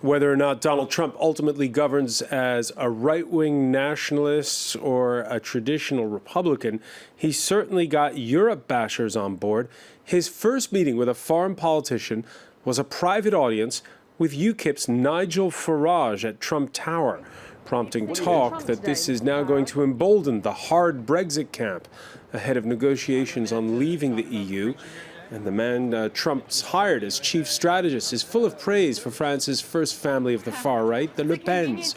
Whether or not Donald Trump ultimately governs as a right-wing nationalist or a traditional Republican, he certainly got Europe bashers on board. His first meeting with a foreign politician was a private audience with UKIP's Nigel Farage at Trump Tower, prompting talk that this is now going to embolden the hard Brexit camp ahead of negotiations on leaving the EU. And the man Trump's hired as chief strategist is full of praise for France's first family of the far right, the Le Pens.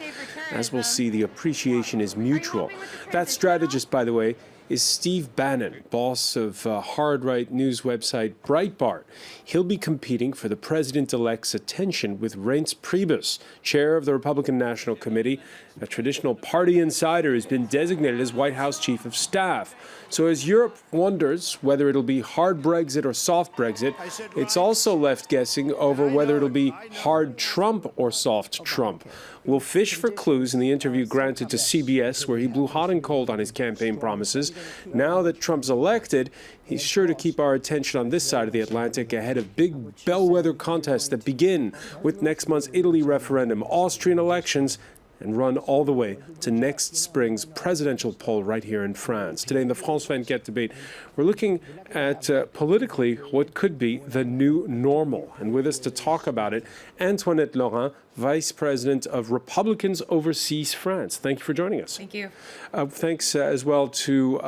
As we'll see, the appreciation is mutual. That strategist, by the way, is Steve Bannon, boss of hard-right news website Breitbart. He'll be competing for the president-elect's attention with Reince Priebus, chair of the Republican National Committee. A traditional party insider has been designated as White House chief of staff. So as Europe wonders whether it'll be hard Brexit or soft Brexit, it's also left guessing over whether it'll be hard Trump or soft Trump. We'll fish for clues in the interview granted to CBS, where he blew hot and cold on his campaign promises. Now that Trump's elected, he's sure to keep our attention on this side of the Atlantic ahead of big bellwether contests that begin with next month's Italy referendum, Austrian elections, and run all the way to next spring's presidential poll right here in France. Today in the France 24 debate, we're looking at politically what could be the new normal. And with us to talk about it, Antoinette Laurent, Vice President of Republicans Overseas France. Thank you for joining us. Thank you. Thanks as well to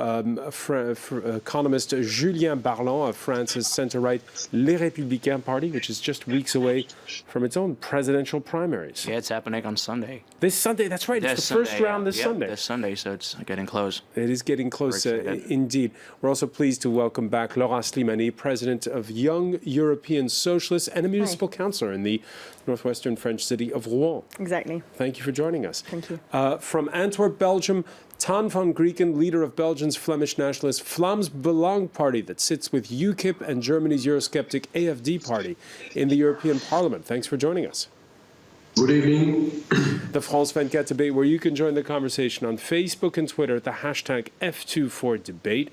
economist Julien Barlon of France's centre-right Les Républicains party, which is just weeks away from its own presidential primaries. Yeah, it's happening on Sunday. This Sunday, that's right. It's the first round this Sunday. This Sunday, so it's getting close. It is getting close, indeed. We're also pleased to welcome back Laura Slimani, president of Young European Socialists and a municipal councillor in the northwestern French city of Rouen. Exactly. Thank you for joining us. Thank you. From Antwerp, Belgium, Tan van Grieken, leader of Belgium's Flemish nationalist Vlaams Belang party that sits with UKIP and Germany's Eurosceptic AFD party in the European Parliament. Thanks for joining us. Good evening. The France 24 debate, where you can join the conversation on Facebook and Twitter at the hashtag F24debate.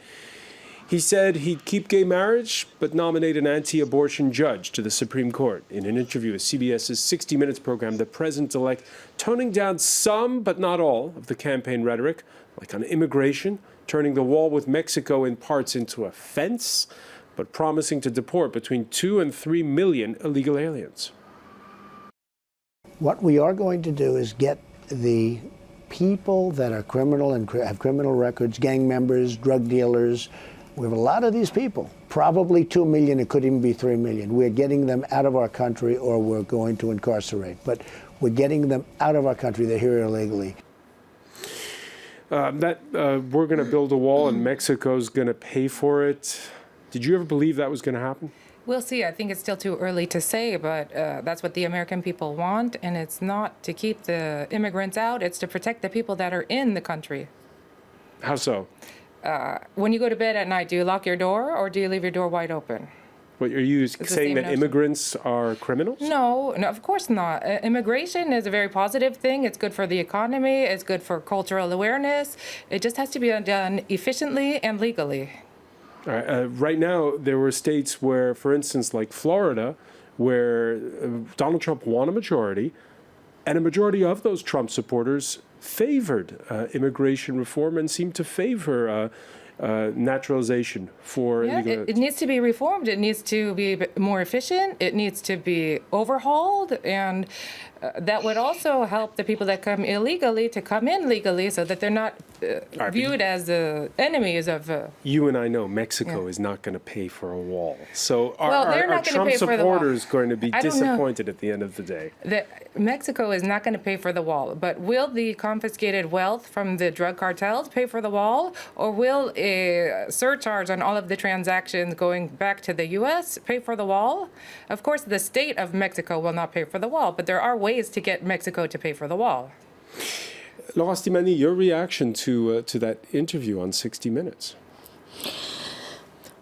He said he'd keep gay marriage, but nominate an anti-abortion judge to the Supreme Court. In an interview with CBS's 60 Minutes program, the president-elect toning down some, but not all, of the campaign rhetoric, like on immigration, turning the wall with Mexico in parts into a fence, but promising to deport between 2 and 3 million illegal aliens. What we are going to do is get the people that are criminal and have criminal records, gang members, drug dealers. We have a lot of these people, probably 2 million, it could even be 3 million. We're getting them out of our country, or we're going to incarcerate. But we're getting them out of our country. They're here illegally. We're going to build a wall and Mexico's going to pay for it. Did you ever believe that was going to happen? We'll see. I think it's still too early to say, but that's what the American people want. And it's not to keep the immigrants out. It's to protect the people that are in the country. How so? When you go to bed at night, do you lock your door or do you leave your door wide open? What, are you saying that immigrants are criminals? No, of course not. Immigration is a very positive thing. It's good for the economy. It's good for cultural awareness. It just has to be done efficiently and legally. All right, right now, there were states where, for instance, like Florida, where Donald Trump won a majority, and a majority of those Trump supporters favored immigration reform and seemed to favor naturalization for illegal. It needs to be reformed. It needs to be more efficient. It needs to be overhauled, and that would also help the people that come illegally to come in legally, so that they're not viewed as enemies of. You and I know Mexico is not going to pay for a wall. So are Trump supporters going to be disappointed at the end of the day? Mexico is not going to pay for the wall, but will the confiscated wealth from the drug cartels pay for the wall, or will a surcharge on all of the transactions going back to the U.S. pay for the wall? Of course, the state of Mexico will not pay for the wall, but there are ways to get Mexico to pay for the wall. Laura Slimani, your reaction to that interview on 60 Minutes?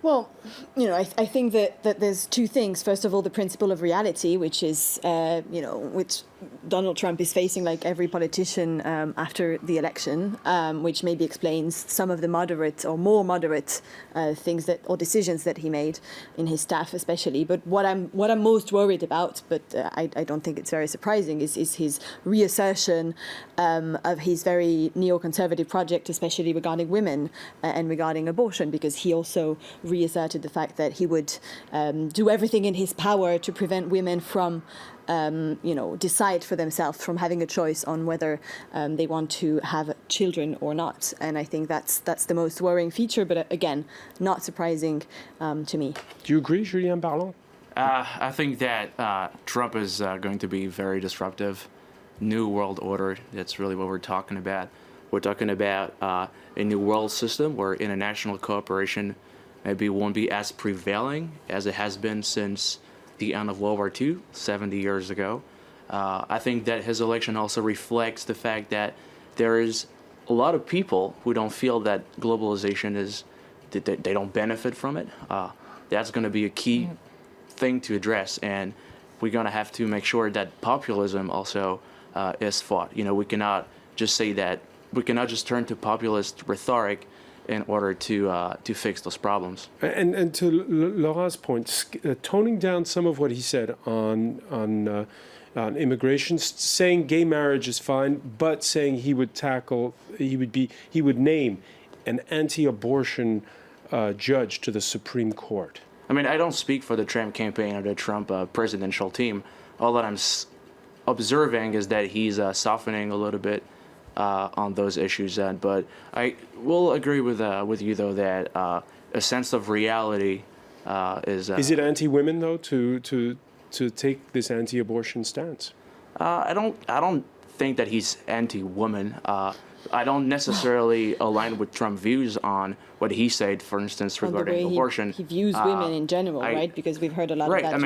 Well, I think that there's two things. First of all, the principle of reality, which is, which Donald Trump is facing like every politician after the election, which maybe explains some of the moderate or more moderate things or decisions that he made in his staff, especially. But what I'm most worried about, but I don't think it's very surprising, is his reassertion of his very neoconservative project, especially regarding women and regarding abortion, because he also reasserted the fact that he would do everything in his power to prevent women from decide for themselves, from having a choice on whether they want to have children or not. And I think that's the most worrying feature, but again, not surprising to me. Do you agree, Julien Barlon? I think that Trump is going to be very disruptive. New world order, that's really what we're talking about. We're talking about a new world system where international cooperation maybe won't be as prevailing as it has been since the end of World War II, 70 years ago. I think that his election also reflects the fact that there is a lot of people who don't feel that globalization that they don't benefit from it. That's going to be a key thing to address, and we're going to have to make sure that populism also is fought. We cannot just say that, we cannot just turn to populist rhetoric in order to fix those problems. And to Laurent's point, toning down some of what he said on immigration, saying gay marriage is fine, but saying he would name an anti-abortion judge to the Supreme Court. I mean, I don't speak for the Trump campaign or the Trump presidential team. All that I'm observing is that he's softening a little bit on those issues, but I will agree with you though that a sense of reality is. Is it anti-women though to take this anti-abortion stance? I don't think that he's anti-woman. I don't necessarily align with Trump views on what he said, for instance, regarding abortion. He views women in general, right? Because we've heard a lot of that. Right. I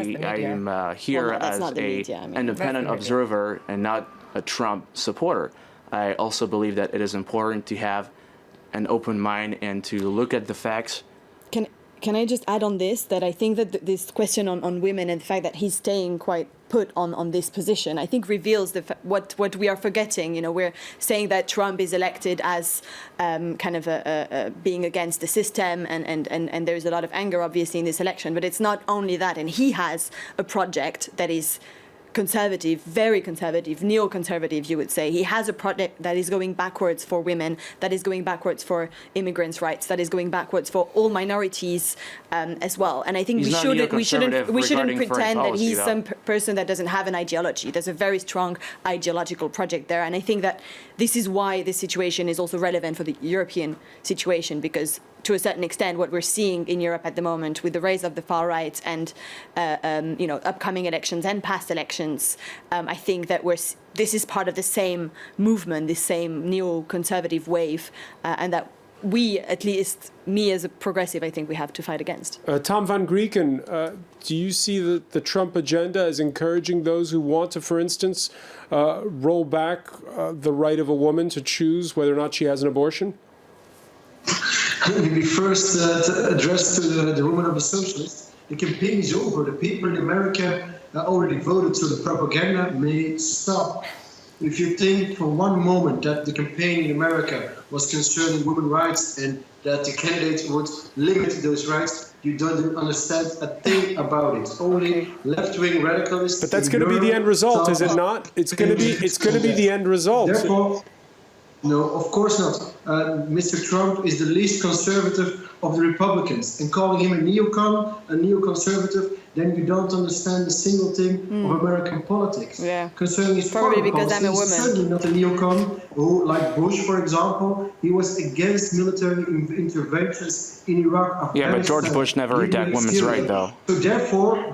mean, I am here as an independent observer and not a Trump supporter. I also believe that it is important to have an open mind and to look at the facts. Can I just add on this, that I think that this question on women and the fact that he's staying quite put on this position, I think reveals what we are forgetting. We're saying that Trump is elected as kind of being against the system, and there's a lot of anger, obviously, in this election. But it's not only that, and he has a project that is conservative, very conservative, neoconservative, you would say. He has a project that is going backwards for women, that is going backwards for immigrants' rights, that is going backwards for all minorities as well. And I think we shouldn't pretend that he's some person that doesn't have an ideology. There's a very strong ideological project there, and I think that this is why this situation is also relevant for the European situation, because to a certain extent, what we're seeing in Europe at the moment with the rise of the far right and upcoming elections and past elections, I think that this is part of the same movement, this same neoconservative wave, and that we, at least me as a progressive, I think we have to fight against. Tom van Grieken, do you see the Trump agenda as encouraging those who want to, for instance, roll back the right of a woman to choose whether or not she has an abortion? Let me first address to the woman of the socialists. The campaign is over. The people in America already voted, so the propaganda may stop. If you think for one moment that the campaign in America was concerning women's rights and that the candidates would limit those rights, you don't understand a thing about it. Only left-wing radicalists. But that's going to be the end result, is it not? It's going to be the end result. Therefore, no, of course not. Mr. Trump is the least conservative of the Republicans, and calling him a neoconservative, then you don't understand a single thing of American politics. Yeah. Concerning his probably foreign because policy, I'm a woman. He's certainly not a neocon who, like Bush, for example, he was against military interventions in Iraq, Afghanistan. Yeah, but George Bush never attacked women's rights, though. So therefore,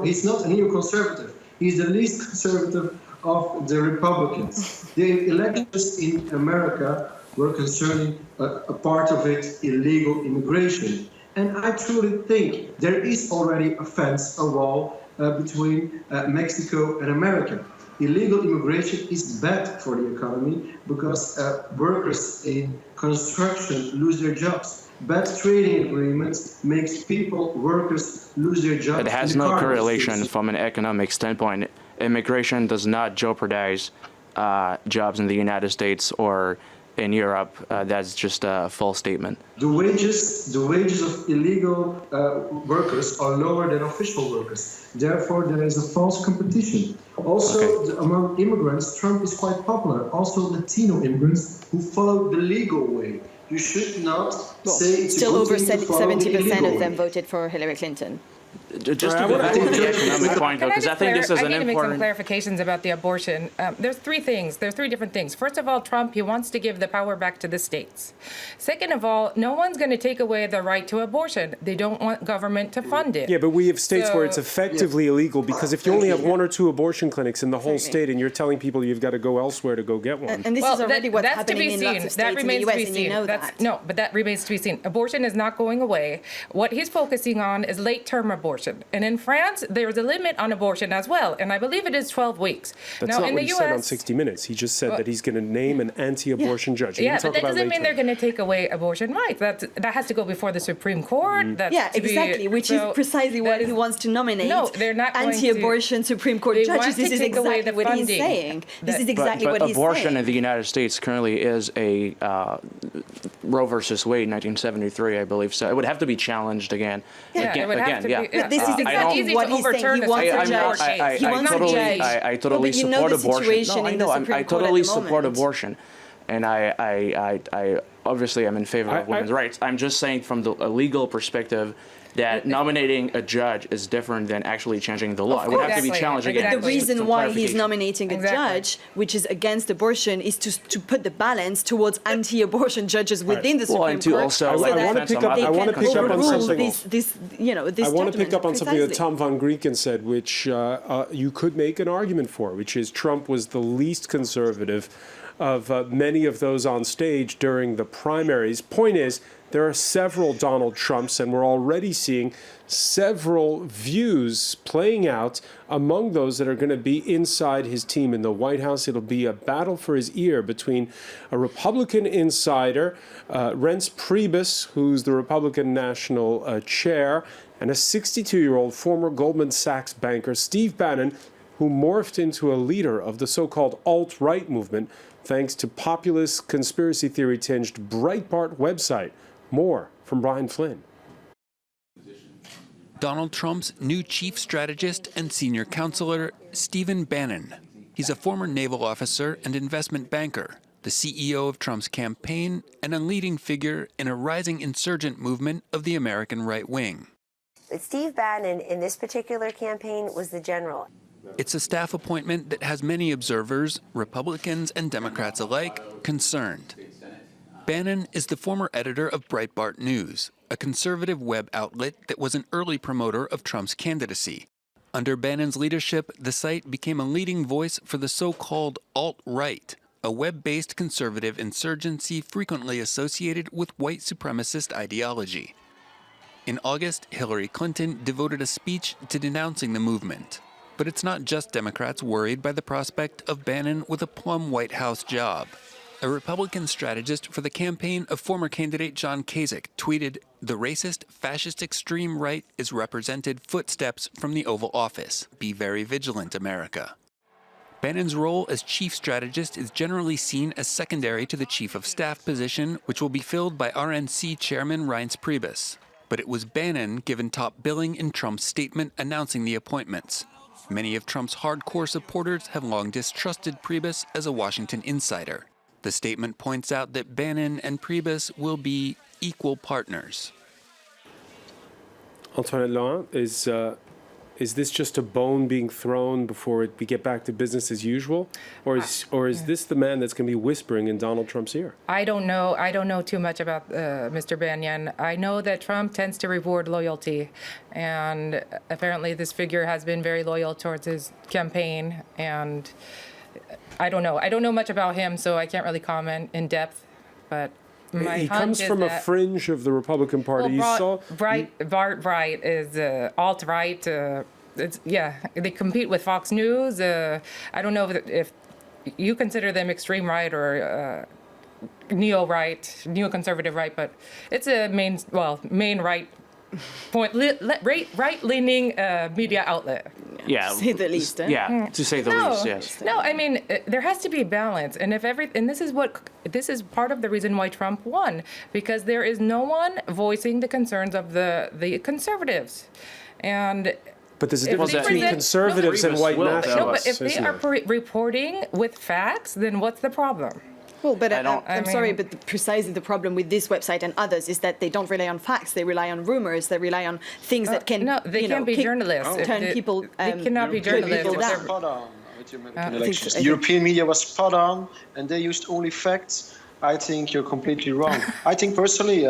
he's not a neoconservative. He's the least conservative of the Republicans. The elections in America were concerning a part of it illegal immigration. And I truly think there is already a fence, a wall between Mexico and America. illegal immigration is bad for the economy because workers in construction lose their jobs. Bad trading agreements makes workers lose their jobs. It has no correlation from an economic standpoint. Immigration does not jeopardize jobs in the United States or in Europe. That's just a false statement. The wages of illegal workers are lower than official workers. Therefore, there is a false competition. Also, among immigrants, Trump is quite popular. Also, Latino immigrants who follow the legal way. You should not say it's still over thing to follow the 70% illegal of them way. voted for Hillary Clinton. Just to go back to the economic point, though, because I think this is an I need to make some important... clarifications about the abortion. There's three things. There's three different things. First of all, Trump, he wants to give the power back to the states. Second of all, no one's going to take away the right to abortion. They don't want government to fund it. Yeah, but we have states where it's So- effectively illegal because if you only have one or two abortion clinics in the whole state and you're telling people you've got to go elsewhere to go get one. And this is already what's that's to happening be in seen. lots of That states in the remains US, to be and seen. you know that. No, but that remains to be seen. Abortion is not going away. What he's focusing on is late-term abortion. And in France, there is a limit on abortion as well, and I believe it is 12 weeks. That's now, not in what the he US, said on 60 Minutes. He just said that he's going to name an anti-abortion judge. He yeah, didn't but talk that about doesn't mean late-term. they're going to take away abortion rights. That has to go before the Supreme Court. That's Yeah, to be- exactly, which so is precisely that what is- he wants to nominate. No, they're not going to- anti-abortion Supreme Court They judges. want to This is take away exactly the what he's funding. saying. This is But exactly but what he's abortion saying. in the United States currently is a Roe versus Wade, 1973, I believe. So it would have to be challenged again. Yeah, it would have to be. yeah. But this is It's exactly not easy what to he's saying. overturn He a wants a Supreme judge. Court case. He wants a judge. I totally But you know support the abortion. situation No, I in the know. Supreme I Court at totally the support moment. abortion, and I obviously am in favor of women's rights. I'm just saying from a legal perspective that nominating a judge is different than actually changing the law. It would have to be Exactly. challenged again. Exactly. The reason Some why he's clarification. nominating a Exactly. judge, which is against abortion, is to put the balance towards anti-abortion judges within the Supreme Well, and to Court. also I like wanna defend pick some up- other I wanna defense pick up on of something this I want to pick up on something that precisely. Tom von Grieken said, which you could make an argument for, which is Trump was the least conservative of many of those on stage during the primaries. Point is, there are several Donald Trumps, and we're already seeing several views playing out among those that are going to be inside his team in the White House. It'll be a battle for his ear between a Republican insider, Reince Priebus, who's the Republican national chair, and a 62-year-old former Goldman Sachs banker, Steve Bannon, who morphed into a leader of the so-called alt-right movement thanks to populist conspiracy theory-tinged Breitbart website. More from Brian Flynn. Donald Trump's new chief strategist and senior counselor, Stephen Bannon. He's a former naval officer and investment banker, the CEO of Trump's campaign, and a leading figure in a rising insurgent movement of the American right wing. Steve Bannon, in this particular campaign, was the general. It's a staff appointment that has many observers, Republicans and Democrats alike, concerned. Bannon is the former editor of Breitbart News, a conservative web outlet that was an early promoter of Trump's candidacy. Under Bannon's leadership, the site became a leading voice for the so-called alt-right, a web-based conservative insurgency frequently associated with white supremacist ideology. In August, Hillary Clinton devoted a speech to denouncing the movement. But it's not just Democrats worried by the prospect of Bannon with a plum White House job. A Republican strategist for the campaign of former candidate John Kasich tweeted, "The racist, fascist extreme right is represented footsteps from the Oval Office. Be very vigilant, America." Bannon's role as chief strategist is generally seen as secondary to the chief of staff position, which will be filled by RNC chairman Reince Priebus. But it was Bannon given top billing in Trump's statement announcing the appointments. Many of Trump's hardcore supporters have long distrusted Priebus as a Washington insider. The statement points out that Bannon and Priebus will be equal partners. Antoinette Laurent, is this just a bone being thrown before we get back to business as usual? Or is this the man that's going to be whispering in Donald Trump's ear? I don't know. I don't know too much about Mr. Bannon. I know that Trump tends to reward loyalty, and apparently this figure has been very loyal towards his campaign. And I don't know. I don't know much about him, so I can't really comment in depth. But my He hunch comes is from a that- fringe of the Republican Party. Well, Bright is alt-right, they compete with Fox News. I don't know if you consider them extreme right or neoconservative right, but it's a main right right-leaning media outlet. Yeah, To say the least. Yeah, to say the least. Yes. No, I mean there has to be balance, and this is part of the reason why Trump won, because there is no one voicing the concerns of the conservatives, and. But there's a If difference they between present- conservatives and white No, but nationalists. No, but if they isn't are there? reporting with facts, then what's the problem? Well, but I'm sorry, mean- but precisely the problem with this website and others is that they don't rely on facts. They rely on rumors. They rely on things that can, No, they can't be journalists. If turn they- people. They cannot be journalists. people if down. they're- Spot on with the American I think elections. so. The European media was spot on, and they used only facts. I think you're completely wrong. I think personally,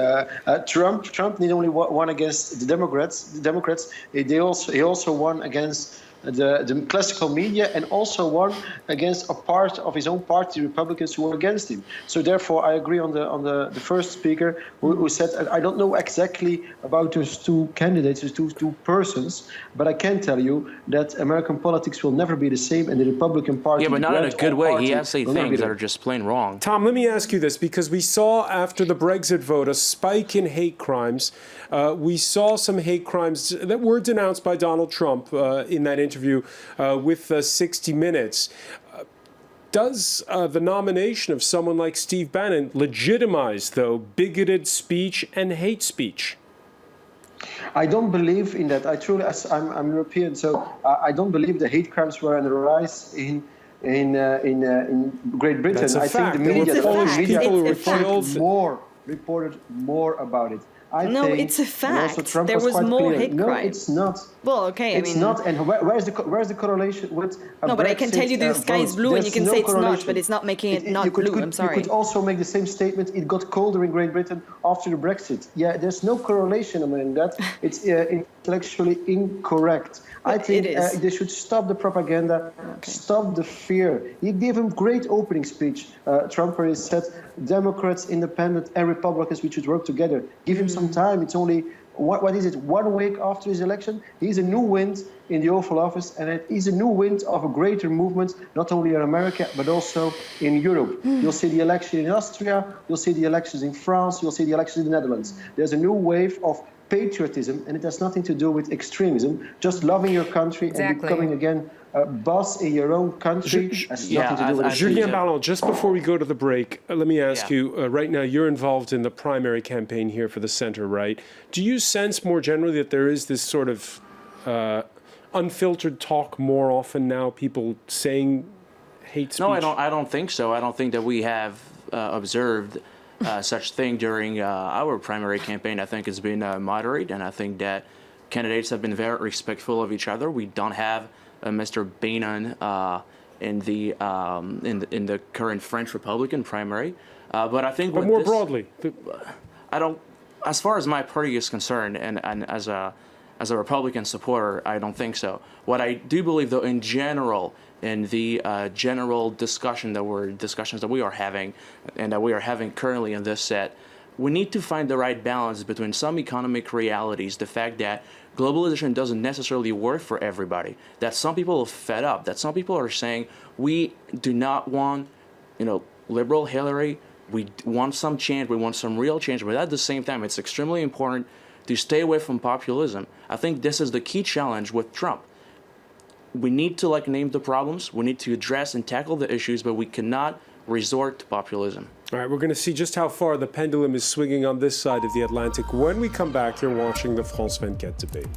Trump not only won against the Democrats, he also won against the classical media, and also won against a part of his own party, Republicans, who were against him. So therefore, I agree on the first speaker who said, I don't know exactly about those two candidates, those two persons, but I can tell you that American politics will never be the same, and the Republican Party. Yeah, but not in a the good Grand way. Old He Party has to say will never be things that the- are just plain wrong. Tom, let me ask you this, because we saw after the Brexit vote a spike in hate crimes. We saw some hate crimes that were denounced by Donald Trump in that interview with 60 Minutes. Does the nomination of someone like Steve Bannon legitimize, though, bigoted speech and hate speech? I don't believe in that. I truly, I'm European, so I don't believe the hate crimes were on the rise in Great Britain. That's a I fact. think the media, It's a the Polish fact. media, People who were It's a fact. killed. reported more about it. No, think, it's a and also fact. Trump There was quite more clear. hate No, crime. it's not. Well, okay, It's not. And where's the correlation with? No, but I can tell you the sky is blue, and you can say it's not, but it's not making it not blue. I'm sorry. You could also make the same statement. It got colder in Great Britain after the Brexit. Yeah, there's no correlation among that. It's intellectually incorrect. I think it is. they should stop the propaganda, stop the fear. He gave him great opening speech. Trump where he said Democrats, Independents, and Republicans, we should work together. Give him some time. It's only what is it? 1 week after his election, he's a new wind in the Oval Office, and it is a new wind of a greater movement, not only in America but also in Europe. You'll see the election in Austria. You'll see the elections in France. You'll see the elections in the Netherlands. There's a new wave of patriotism, and it has nothing to do with extremism. Just loving your country and becoming again a boss in your own country has nothing to do with it. Julien Ballon, just before we go to the break, let me ask you, right now you're involved in the primary campaign here for the center-right. Do you sense more generally that there is this sort of unfiltered talk more often now, people saying hate speech? No, I don't think so. I don't think that we have observed such thing during our primary campaign. I think it's been moderate, and I think that candidates have been very respectful of each other. We don't have Mr. Bannon in the current French Republican primary, but I think. But more broadly, I don't. As far as my party is concerned, and as a Republican supporter, I don't think so. What I do believe, though, in general, in the general discussions that we are having, and that we are having currently in this set, we need to find the right balance between some economic realities, the fact that globalization doesn't necessarily work for everybody, that some people are fed up, that some people are saying, we do not want, liberal Hillary, we want some change, we want some real change, but at the same time, it's extremely important to stay away from populism. I think this is the key challenge with Trump. We need to name the problems, we need to address and tackle the issues, but we cannot resort to populism. All right, we're going to see just how far the pendulum is swinging on this side of the Atlantic. When we come back, you're watching the France 24 debate.